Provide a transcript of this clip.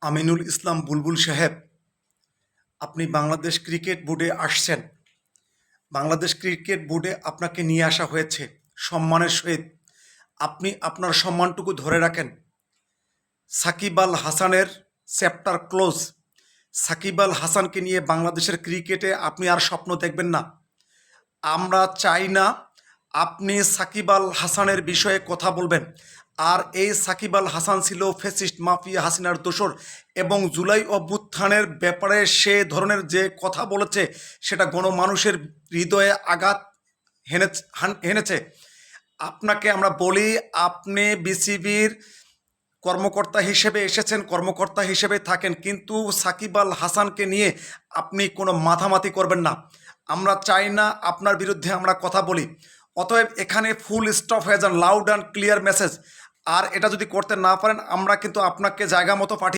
আমিনুল ইসলাম বুলবুল সাহেব, আপনি বাংলাদেশ ক্রিকেট বোর্ডে আসছেন। বাংলাদেশ ক্রিকেট বোর্ডে আপনাকে নিয়ে আসা হয়েছে সম্মানের সহিত। আপনি আপনার সম্মানটুকু ধরে রাখেন। সাকিব আল হাসানের চ্যাপ্টার ক্লোজ। সাকিব আল হাসানকে নিয়ে বাংলাদেশের ক্রিকেটে আপনি আর স্বপ্ন দেখবেন না। আমরা চাই না আপনি সাকিব আল হাসানের বিষয়ে কথা বলবেন। আর এই সাকিব আল হাসান ছিল ফ্যাসিস্ট মাফিয়া হাসিনার দোসর, এবং জুলাই অভ্যুত্থানের ব্যাপারে সে ধরনের যে কথা বলেছে সেটা গণমানুষের হৃদয়ে আঘাত হেনেছে। আপনাকে আমরা বলি, আপনি বিসিবির কর্মকর্তা হিসেবে এসেছেন, কর্মকর্তা হিসেবে থাকেন, কিন্তু সাকিব আল হাসানকে নিয়ে আপনি কোনো মাথামাতি করবেন না। আমরা চাই না আপনার বিরুদ্ধে আমরা কথা বলি। অতএব এখানে ফুল স্টপ হয়ে যান, লাউড অ্যান্ড ক্লিয়ার মেসেজ। আর এটা যদি করতে না পারেন, আমরা কিন্তু আপনাকে জায়গা মতো পাঠিয়ে